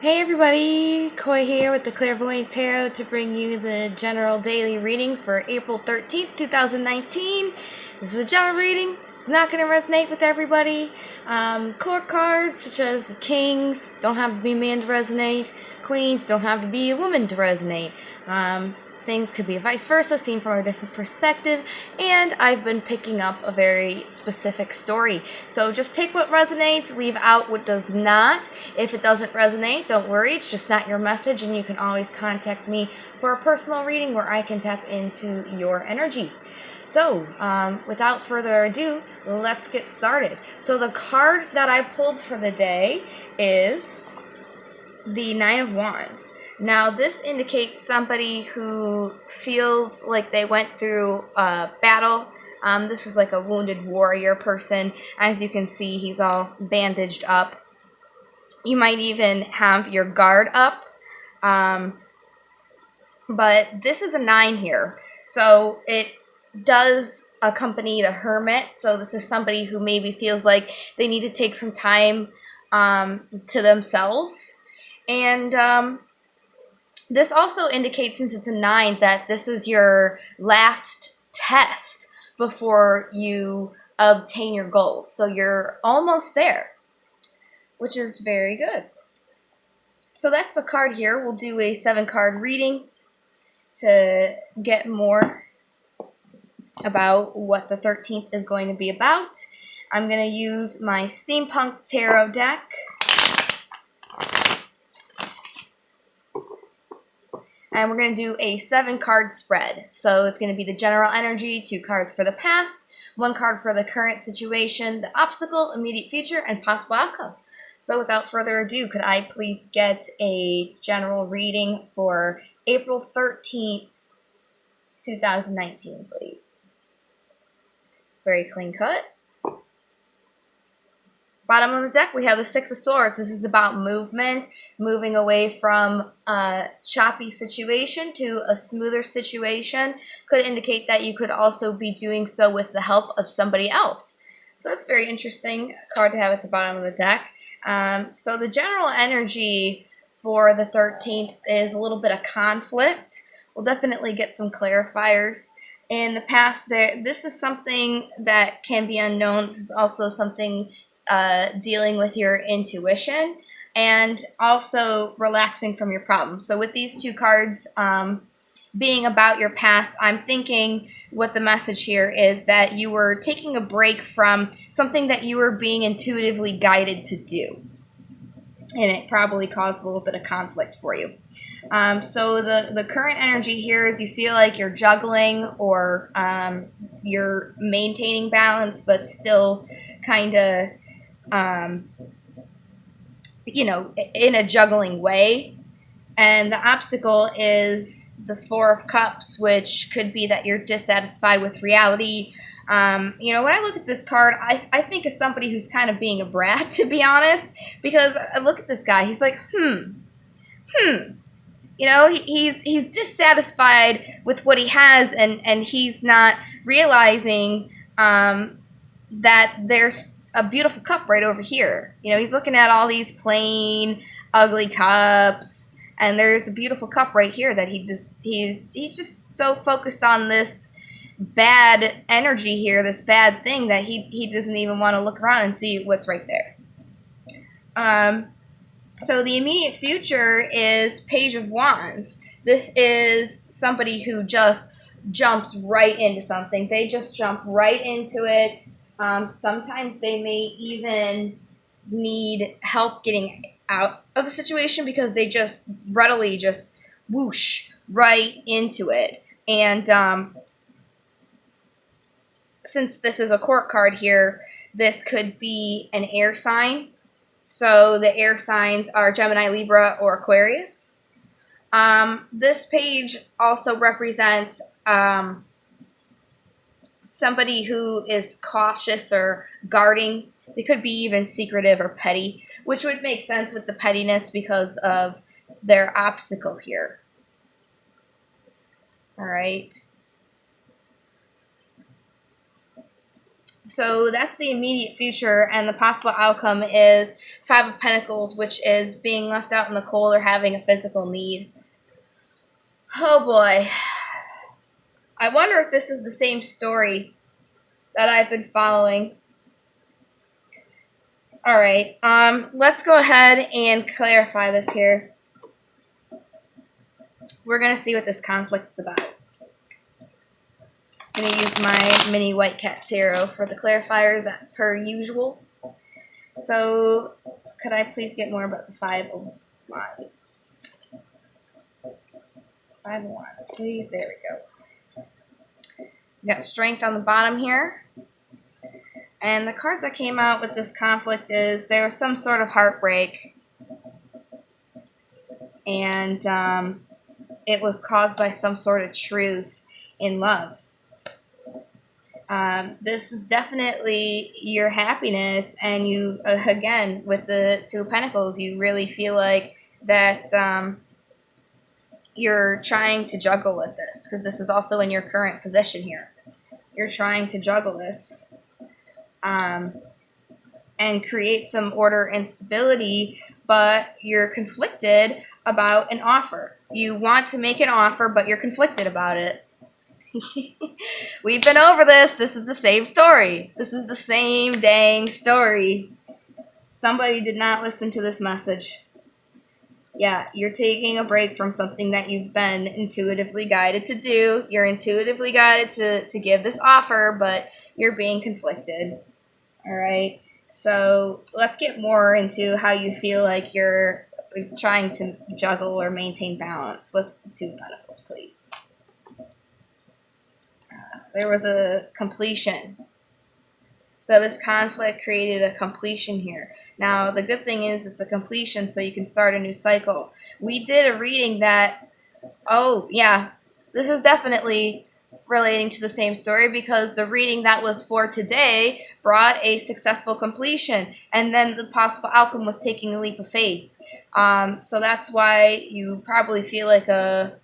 Hey everybody, Koi here with the Clairvoyant Tarot to bring you the general daily reading for April 13th, 2019. This is a general reading. It's not going to resonate with everybody. Court cards such as kings don't have to be men to resonate. Queens don't have to be a woman to resonate. Things could be vice versa, seen from a different perspective, and I've been picking up a very specific story. So just take what resonates, leave out what does not. If it doesn't resonate, don't worry, it's just not your message, and you can always contact me for a personal reading where I can tap into your energy. So, without further ado, let's get started. So the card that I pulled for the day is the Nine of Wands. Now, this indicates somebody who feels like they went through a battle. This is like a wounded warrior person. As you can see, he's all bandaged up. You might even have your guard up. But this is a 9 here. So it does accompany the Hermit. So this is somebody who maybe feels like they need to take some time to themselves. And this also indicates, since it's a 9, that this is your last test before you obtain your goals. So you're almost there, which is very good. So that's the card here. We'll do a 7-card reading to get more about what the 13th is going to be about. I'm going to use my Steampunk Tarot deck. And we're going to do a 7-card spread. So it's going to be the general energy, 2 cards for the past, 1 card for the current situation, the obstacle, immediate future, and possible outcome. So without further ado, could I please get a general reading for April 13th, 2019, please? Very clean cut. Bottom of the deck, we have the 6 of Swords. This is about movement, moving away from a choppy situation to a smoother situation. Could indicate that you could also be doing so with the help of somebody else. So that's very interesting card to have at the bottom of the deck. So the general energy for the 13th is a little bit of conflict. We'll definitely get some clarifiers. In the past, this is something that can be unknown. This is also something dealing with your intuition and also relaxing from your problems. So with these 2 cards being about your past, I'm thinking what the message here is that you were taking a break from something that you were being intuitively guided to do. And it probably caused a little bit of conflict for you. So the current energy here is you feel like you're juggling or you're maintaining balance, but still kind of in a juggling way. And the obstacle is the 4 of Cups, which could be that you're dissatisfied with reality. When I look at this card, I think of somebody who's kind of being a brat, to be honest, because I look at this guy, he's like, he's dissatisfied with what he has, and he's not realizing that there's a beautiful cup right over here. He's looking at all these plain, ugly cups, and there's a beautiful cup right here that he's just so focused on this bad energy here, this bad thing, that he doesn't even want to look around and see what's right there. So the immediate future is Page of Wands. This is somebody who just jumps right into something. They just jump right into it. Sometimes they may even need help getting out of a situation because they just readily just whoosh right into it. And since this is a court card here, this could be an air sign. So the air signs are Gemini, Libra, or Aquarius. This page also represents somebody who is cautious or guarding. They could be even secretive or petty, which would make sense with the pettiness because of their obstacle here. All right. So that's the immediate future, and the possible outcome is Five of Pentacles, which is being left out in the cold or having a physical need. Oh boy. I wonder if this is the same story that I've been following. Alright, let's go ahead and clarify this here. We're going to see what this conflict's about. I'm going to use my mini White Cat Tarot for the clarifiers per usual. So, could I please get more about the Five of Wands? Five of Wands, please. There we go. We got Strength on the bottom here. And the cards that came out with this conflict is there was some sort of heartbreak. And it was caused by some sort of truth in love. This is definitely your happiness, and you, again, with the Two of Pentacles, you really feel like that you're trying to juggle with this, because this is also in your current position here. You're trying to juggle this and create some order and stability, but you're conflicted about an offer. You want to make an offer, but you're conflicted about it. We've been over this. This is the same story. This is the same dang story. Somebody did not listen to this message. Yeah, you're taking a break from something that you've been intuitively guided to do. You're intuitively guided to give this offer, but you're being conflicted. Alright, so let's get more into how you feel like you're trying to juggle or maintain balance. What's the Two of Pentacles, please? There was a completion. So this conflict created a completion here. Now, the good thing is it's a completion, so you can start a new cycle. We did a reading that, oh, yeah, this is definitely relating to the same story, because the reading that was for today brought a successful completion, and then the possible outcome was taking a leap of faith. So that's why you probably feel like a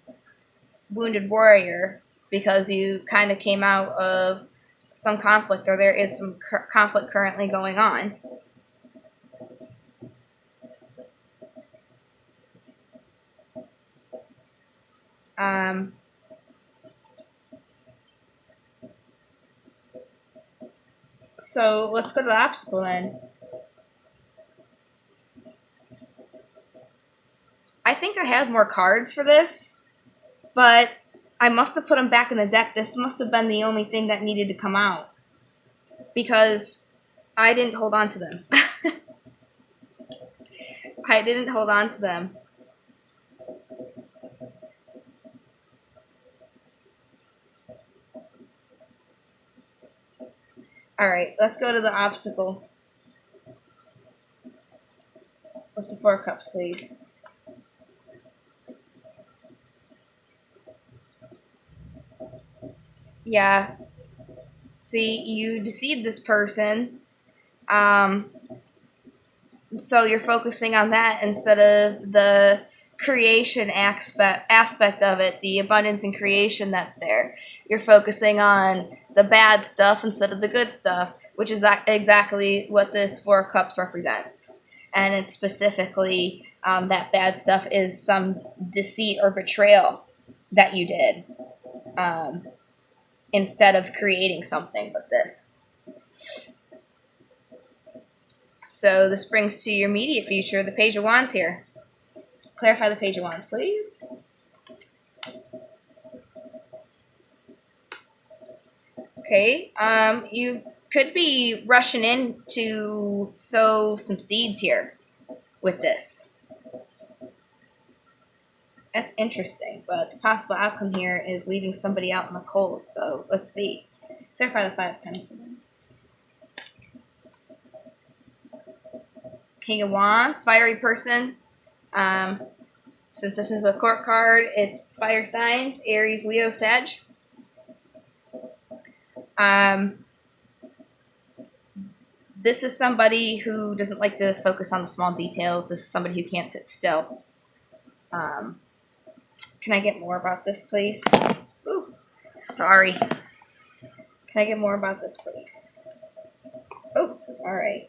wounded warrior, because you kind of came out of some conflict, or there is some conflict currently going on. So let's go to the obstacle then. I think I had more cards for this, but I must have put them back in the deck. This must have been the only thing that needed to come out, because I didn't hold on to them. I didn't hold on to them. Alright, let's go to the obstacle. What's the Four of Cups, please? Yeah. See, you deceived this person. So you're focusing on that instead of the creation aspect of it, the abundance and creation that's there. You're focusing on the bad stuff instead of the good stuff, which is exactly what this Four of Cups represents. And it's specifically that bad stuff is some deceit or betrayal that you did, instead of creating something with this. So this brings to your immediate future the Page of Wands here. Clarify the Page of Wands, please. Okay, you could be rushing in to sow some seeds here with this. That's interesting, but the possible outcome here is leaving somebody out in the cold. So let's see. Clarify the Five of Pentacles. King of Wands, fiery person. Since this is a court card, it's fire signs, Aries, Leo, Sag. This is somebody who doesn't like to focus on the small details. This is somebody who can't sit still. Can I get more about this, please? Ooh, sorry. Can I get more about this, please? Oh, all right.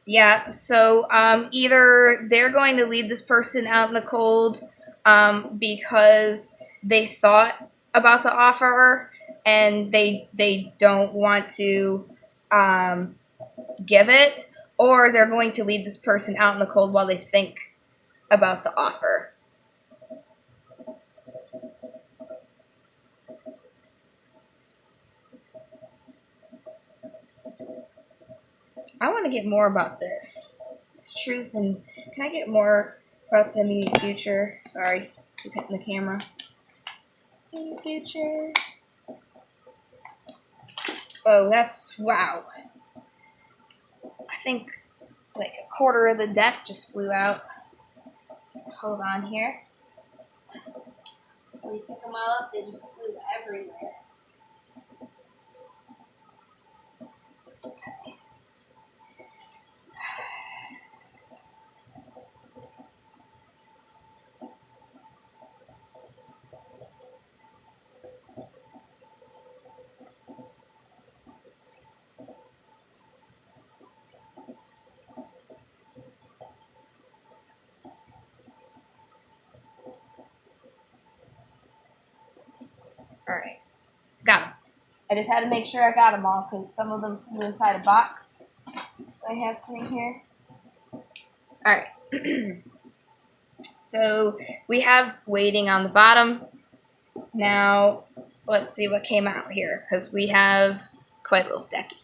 Yeah, so either they're going to leave this person out in the cold because they thought about the offer and they don't want to um, give it, or they're going to leave this person out in the cold while they think about the offer. I want to get more about this truth, and can I get more about the immediate future? Sorry, keep hitting the camera. Immediate future. Oh, that's wow. I think like a quarter of the deck just flew out. Hold on here. When you pick them all up, they just flew everywhere. Okay. All right, got them. I just had to make sure I got them all because some of them flew inside a box I have sitting here. All right. So we have waiting on the bottom. Now let's see what came out here because we have quite a little stacky.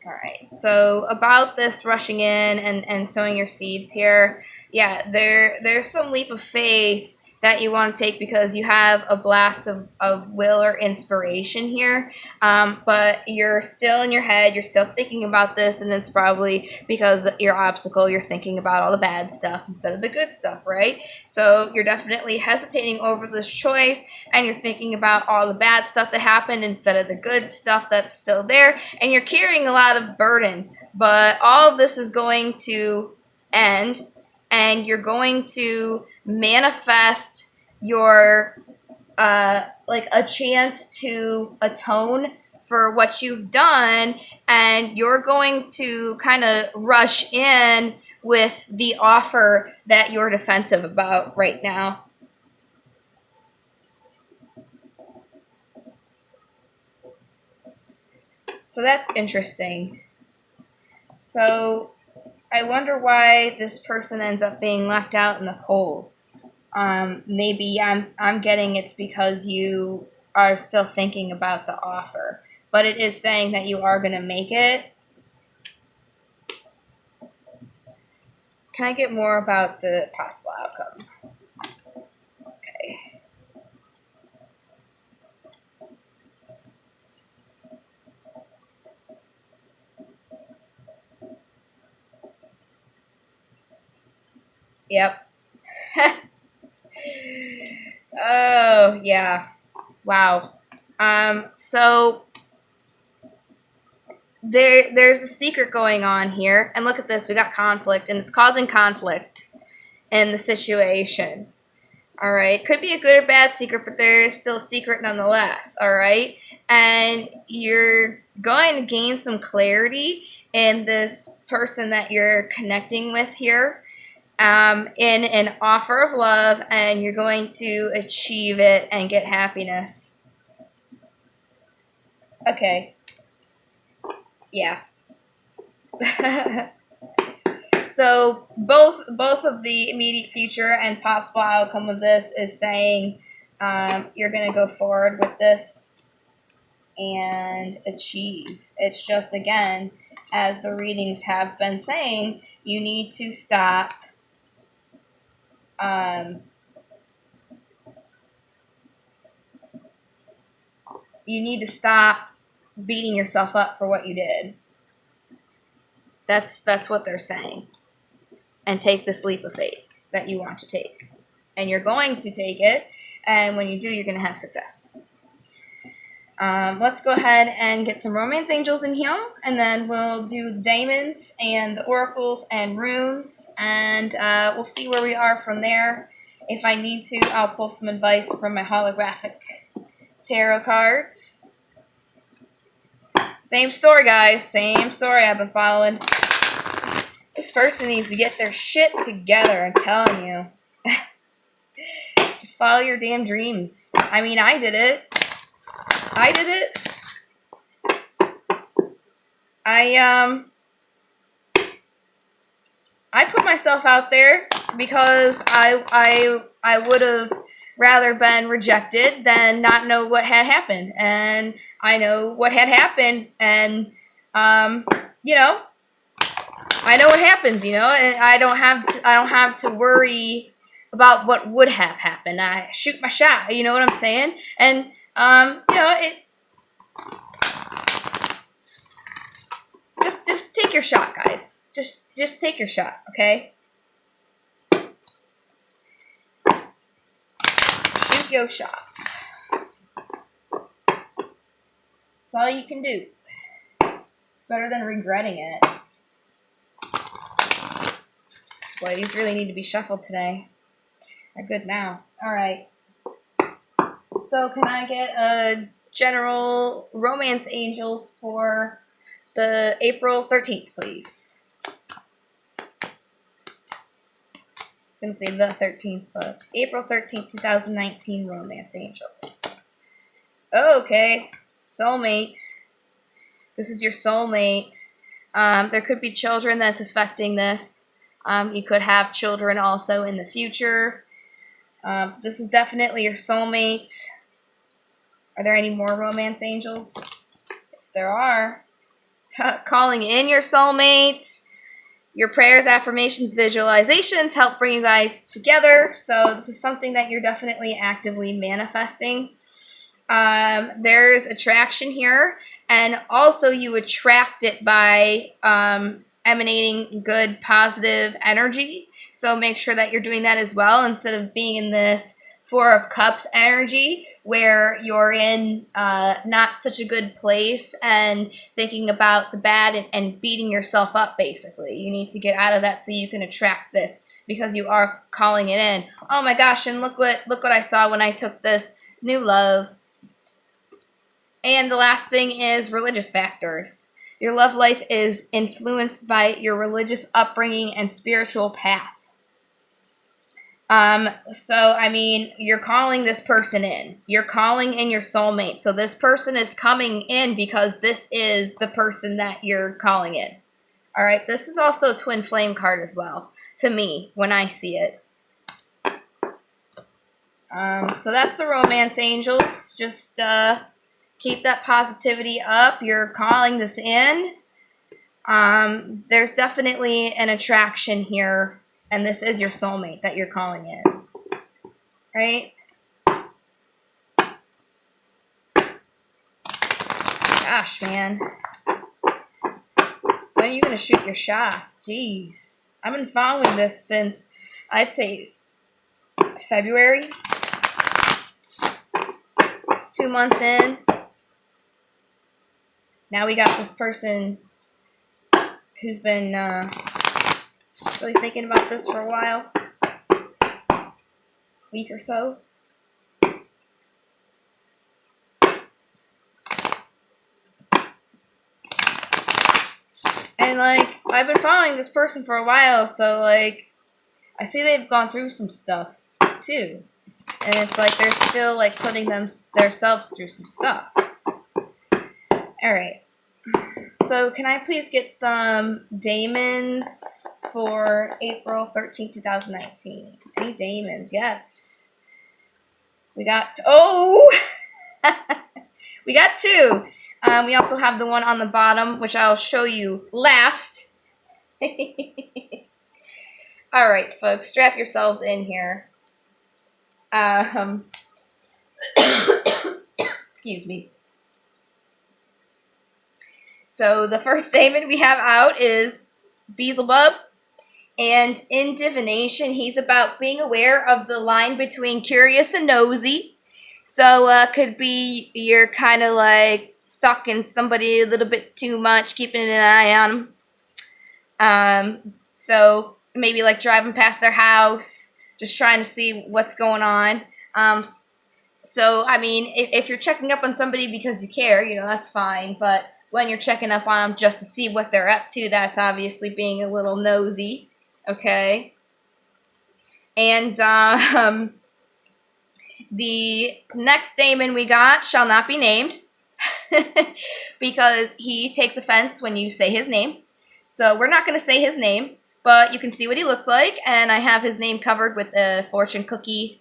All right, so about this rushing in and sowing your seeds here, yeah, there's some leap of faith that you want to take because you have a blast of will or inspiration here, but you're still in your head, you're still thinking about this, and it's probably because your obstacle, you're thinking about all the bad stuff instead of the good stuff, right? So you're definitely hesitating over this choice, and you're thinking about all the bad stuff that happened instead of the good stuff that's still there, and you're carrying a lot of burdens, but all of this is going to end, and you're going to manifest your like a chance to atone for what you've done, and you're going to kind of rush in with the offer that you're defensive about right now. So that's interesting. So I wonder why this person ends up being left out in the cold. Maybe I'm getting it's because you are still thinking about the offer, but it is saying that you are going to make it. Can I get more about the possible outcome? Okay. Yep. Oh, yeah. Wow. So there's a secret going on here, and look at this. We got conflict, and it's causing conflict in the situation. All right, could be a good or bad secret, but there is still a secret nonetheless. All right, and you're going to gain some clarity in this person that you're connecting with here, in an offer of love, and you're going to achieve it and get happiness. Okay. Yeah. So both of the immediate future and possible outcome of this is saying you're going to go forward with this and achieve. It's just, again, as the readings have been saying, you need to stop beating yourself up for what you did. That's what they're saying. And take this leap of faith that you want to take. And you're going to take it, and when you do, you're going to have success. Let's go ahead and get some romance angels in here, and then we'll do the daemons and the oracles and runes, and we'll see where we are from there. If I need to, I'll pull some advice from my holographic tarot cards. Same story, guys. Same story I've been following. This person needs to get their shit together, I'm telling you. Just follow your damn dreams. I mean, I did it. I did it. I put myself out there because I would have rather been rejected than not know what had happened. And I know what had happened, and you know, I know what happens, you know, and I don't have to worry about what would have happened. I shoot my shot, you know what I'm saying? And you know, just take your shot, guys. Just take your shot, okay? Shoot your shot. That's all you can do. It's better than regretting it. Boy, these really need to be shuffled today. They're good now. Alright. So can I get a general romance angels for the April 13th, please? I was going to say the 13th, but April 13th, 2019 romance angels. Okay. Soulmate. This is your soulmate. There could be children that's affecting this. You could have children also in the future. This is definitely your soulmate. Are there any more romance angels? Yes, there are. Calling in your soulmate. Your prayers, affirmations, visualizations help bring you guys together. So this is something that you're definitely actively manifesting. There's attraction here. And also you attract it by emanating good, positive energy. So make sure that you're doing that as well, instead of being in this Four of Cups energy where you're in not such a good place and thinking about the bad and beating yourself up, basically. You need to get out of that so you can attract this, because you are calling it in. Oh my gosh, and look what I saw when I took this. New love. And the last thing is religious factors. Your love life is influenced by your religious upbringing and spiritual path. So, I mean, you're calling this person in. You're calling in your soulmate. So this person is coming in because this is the person that you're calling in. All right, this is also a twin flame card as well, to me, when I see it. So that's the romance angels. Just keep that positivity up. You're calling this in. There's definitely an attraction here. And this is your soulmate that you're calling in, right? Gosh, man. When are you going to shoot your shot? Jeez. I've been following this since, I'd say, February. 2 months in. Now we got this person who's been really thinking about this for a while. Week or so. And like, I've been following this person for a while, so like, I see they've gone through some stuff too. And it's like they're still like putting themselves through some stuff. Alright. So can I please get some daemons for April 13th, 2019? Any daemons? Yes. We got, we got two. We also have the one on the bottom, which I'll show you last. Alright, folks, strap yourselves in here. Excuse me. So the first daemon we have out is Beelzebub. And in divination, he's about being aware of the line between curious and nosy. So could be you're kind of like stalking somebody a little bit too much, keeping an eye on them. So maybe like driving past their house, just trying to see what's going on. So, I mean, if you're checking up on somebody because you care, you know, that's fine. But when you're checking up on them just to see what they're up to, that's obviously being a little nosy, okay? And the next daemon we got shall not be named because he takes offense when you say his name. So we're not going to say his name, but you can see what he looks like, and I have his name covered with a fortune cookie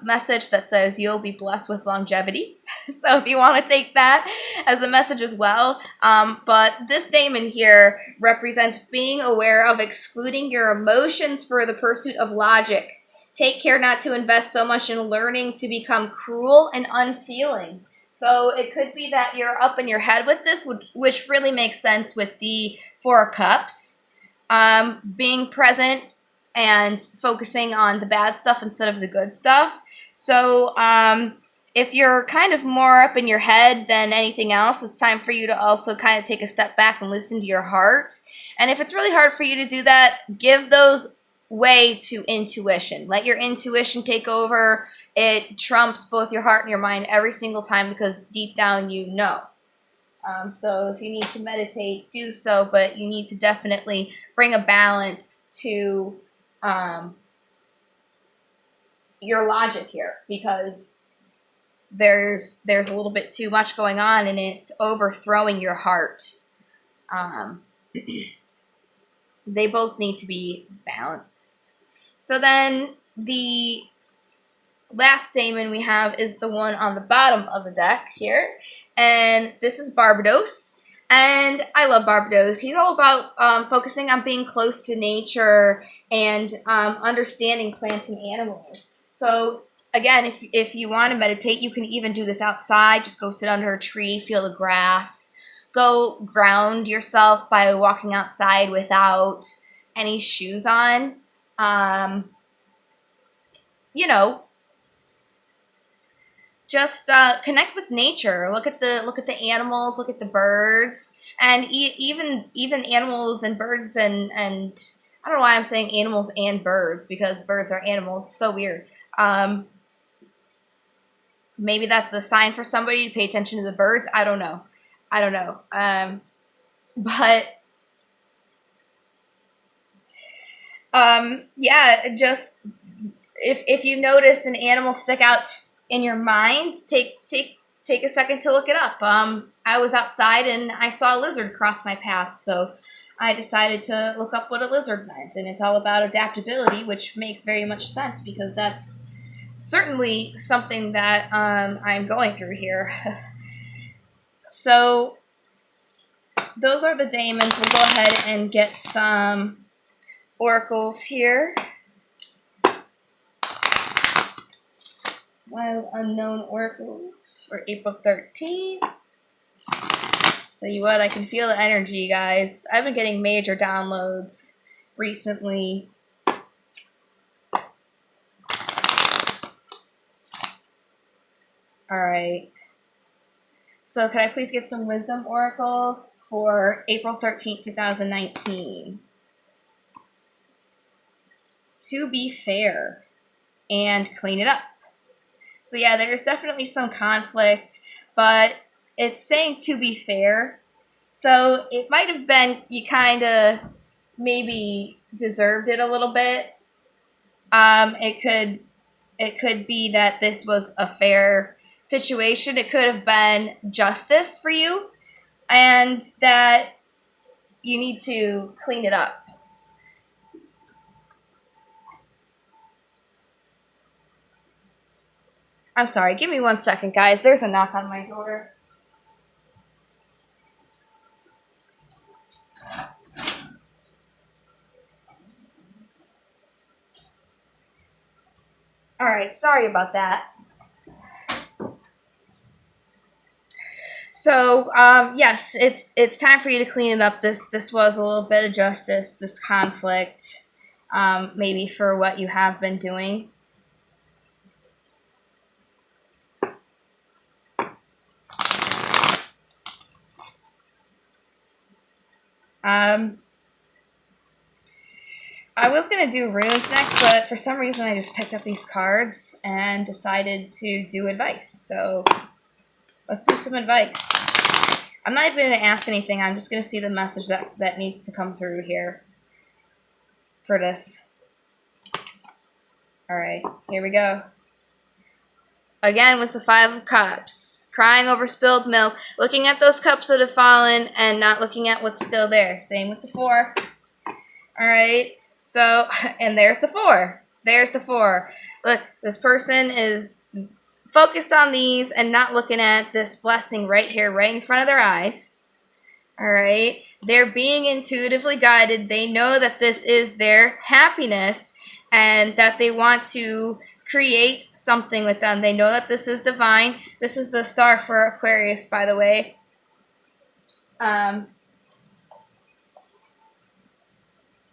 message that says you'll be blessed with longevity. So if you want to take that as a message as well. But this daemon here represents being aware of excluding your emotions for the pursuit of logic. Take care not to invest so much in learning to become cruel and unfeeling. So it could be that you're up in your head with this, which really makes sense with the Four of Cups. Being present and focusing on the bad stuff instead of the good stuff. So if you're kind of more up in your head than anything else, it's time for you to also kind of take a step back and listen to your heart. And if it's really hard for you to do that, give those way to intuition. Let your intuition take over. It trumps both your heart and your mind every single time because deep down you know. So if you need to meditate, do so, but you need to definitely bring a balance to your logic here because there's a little bit too much going on and it's overthrowing your heart. They both need to be balanced. So then the last daemon we have is the one on the bottom of the deck here, and this is Barbados. And I love Barbados. He's all about focusing on being close to nature and understanding plants and animals. So again, if you want to meditate, you can even do this outside. Just go sit under a tree, feel the grass. Go ground yourself by walking outside without any shoes on. You know, just connect with nature. Look at the animals. Look at the birds, and even animals and birds and I don't know why I'm saying animals and birds because birds are animals. So weird. Maybe that's a sign for somebody to pay attention to the birds. I don't know. But yeah, just if you notice an animal stick out in your mind, take a second to look it up. I was outside and I saw a lizard cross my path, so I decided to look up what a lizard meant, and it's all about adaptability, which makes very much sense because that's certainly something that I'm going through here. So those are the daemons. We'll go ahead and get some oracles here. Wild Unknown Oracles for April 13th. Tell you what, I can feel the energy, guys. I've been getting major downloads recently. Alright. So could I please get some wisdom oracles for April 13th, 2019? To be fair and clean it up. So yeah, there's definitely some conflict, but it's saying to be fair. So it might have been you kind of maybe deserved it a little bit. It could be that this was a fair situation. It could have been justice for you and that you need to clean it up. I'm sorry, give me 1 second, guys. There's a knock on my door. Alright, sorry about that. So, yes, it's time for you to clean it up. This was a little bit of justice, this conflict, maybe for what you have been doing. I was going to do runes next, but for some reason I just picked up these cards and decided to do advice. So let's do some advice. I'm not even going to ask anything. I'm just going to see the message that needs to come through here for this. All right, here we go. Again with the 5 of Cups. Crying over spilled milk. Looking at those cups that have fallen and not looking at what's still there. Same with the 4. All right. So, and there's the 4. There's the 4. Look, this person is focused on these and not looking at this blessing right here, right in front of their eyes. All right. They're being intuitively guided. They know that this is their happiness and that they want to create something with them. They know that this is divine. This is the star for Aquarius, by the way.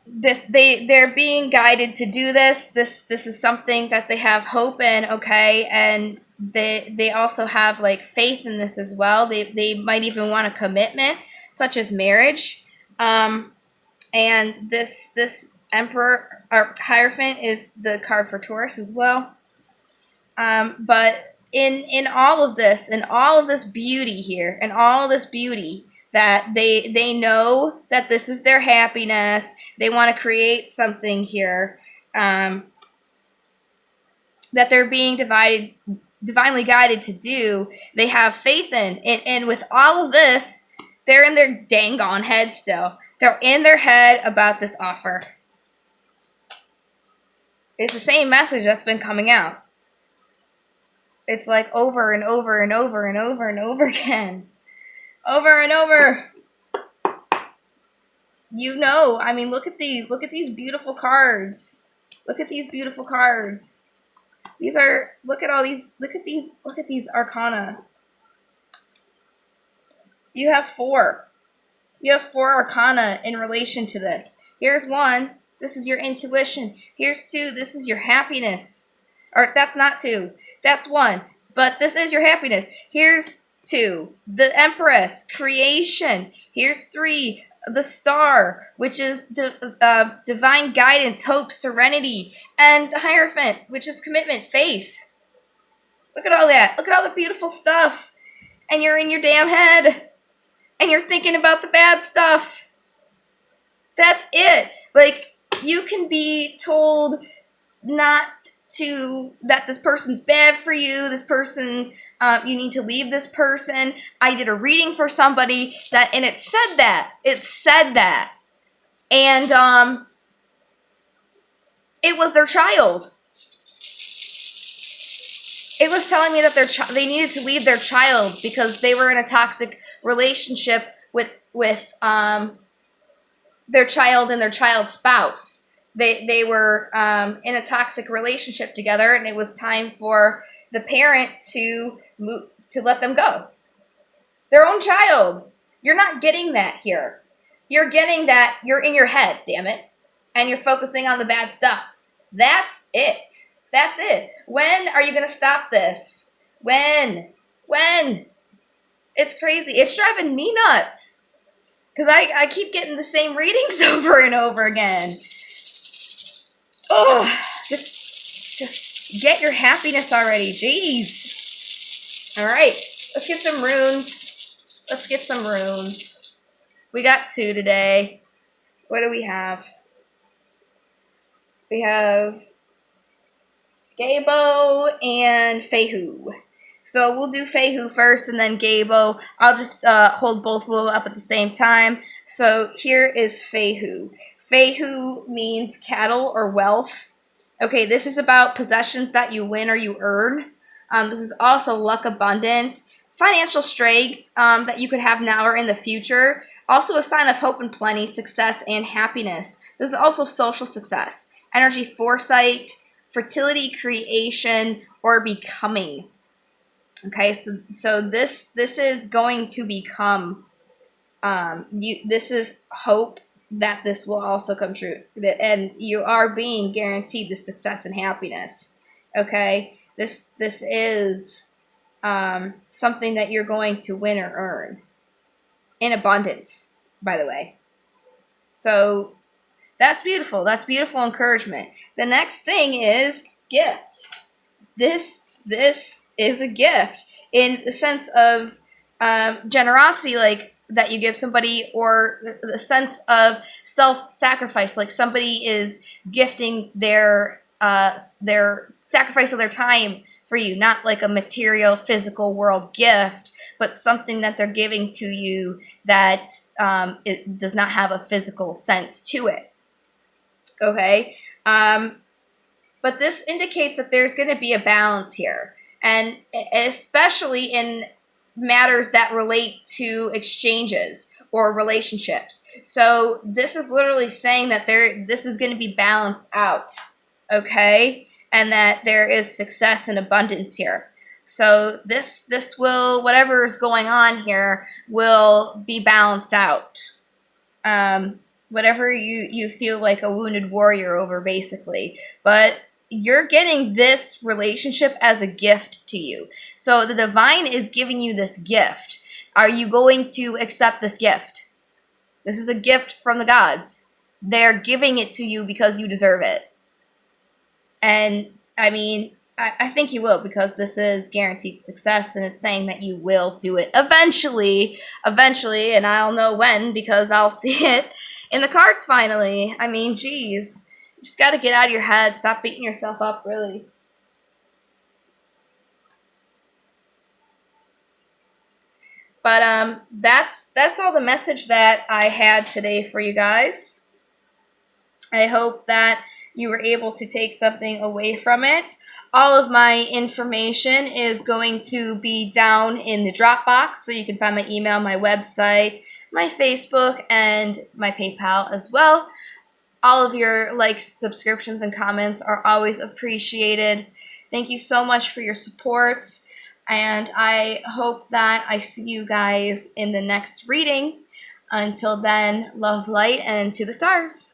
They're being guided to do this. This is something that they have hope in, okay, and they also have like faith in this as well. They might even want a commitment, such as marriage. And this Emperor or Hierophant is the card for Taurus as well. But in all of this, beauty here, and all this beauty, that they know that this is their happiness. They want to create something here, that they're being divinely guided to do. They have faith in, and with all of this, they're in their dang on head still. They're in their head about this offer. It's the same message that's been coming out. It's like over and over and over and over and over again. Over and over. You know, I mean, look at these. Look at these beautiful cards. Look at these beautiful cards. These are, look at all these, look at these arcana. You have 4. You have 4 arcana in relation to this. Here's 1. This is your intuition. Here's 2. This is your happiness. Or that's not 2. That's 1. But this is your happiness. Here's 2. The Empress. Creation. Here's 3. The Star, which is divine guidance, hope, serenity. And the Hierophant, which is commitment, faith. Look at all that. Look at all the beautiful stuff. And you're in your damn head. And you're thinking about the bad stuff. That's it. Like, you can be told that this person's bad for you. This person, you need to leave this person. I did a reading for somebody and it said that. It said that. And, it was their child. It was telling me that they needed to leave their child because they were in a toxic relationship with their child and their child's spouse. They were in a toxic relationship together, and it was time for the parent to let them go. Their own child. You're not getting that here. You're getting that you're in your head, damn it, and you're focusing on the bad stuff. That's it. That's it. When are you going to stop this? When? It's crazy. It's driving me nuts. Because I keep getting the same readings over and over again. Oh, just get your happiness already. Jeez. All right. Let's get some runes. Let's get some runes. We got 2 today. What do we have? We have Gabo and Fehu. So we'll do Fehu first and then Gabo. I'll just hold both of them up at the same time. So here is Fehu. Fehu means cattle or wealth. Okay, this is about possessions that you win or you earn. This is also luck, abundance, financial strength that you could have now or in the future. Also a sign of hope and plenty, success, and happiness. This is also social success, energy, foresight, fertility, creation, or becoming. Okay, so this is going to become. This is hope that this will also come true, and you are being guaranteed the success and happiness. Okay, this is something that you're going to win or earn in abundance, by the way. So That's beautiful. That's beautiful encouragement. The next thing is gift. This is a gift in the sense of generosity, like that you give somebody, or the sense of self-sacrifice, like somebody is gifting their sacrifice of their time for you, not like a material physical world gift, but something that they're giving to you that it does not have a physical sense to it. Okay. But this indicates that there's going to be a balance here, and especially in matters that relate to exchanges or relationships. So this is literally saying that this is going to be balanced out, okay, and that there is success and abundance here. So this will, whatever is going on here will be balanced out. Whatever you feel like a wounded warrior over, basically, but you're getting this relationship as a gift to you. So the divine is giving you this gift. Are you going to accept this gift? This is a gift from the gods. They're giving it to you because you deserve it. And I mean, I think you will, because this is guaranteed success, and it's saying that you will do it eventually, and I'll know when because I'll see it in the cards finally. I mean, geez. You just got to get out of your head. Stop beating yourself up, really. But that's all the message that I had today for you guys. I hope that you were able to take something away from it. All of my information is going to be down in the Dropbox, so you can find my email, my website, my Facebook, and my PayPal as well. All of your likes, subscriptions, and comments are always appreciated. Thank you so much for your support, and I hope that I see you guys in the next reading. Until then, love, light, and to the stars.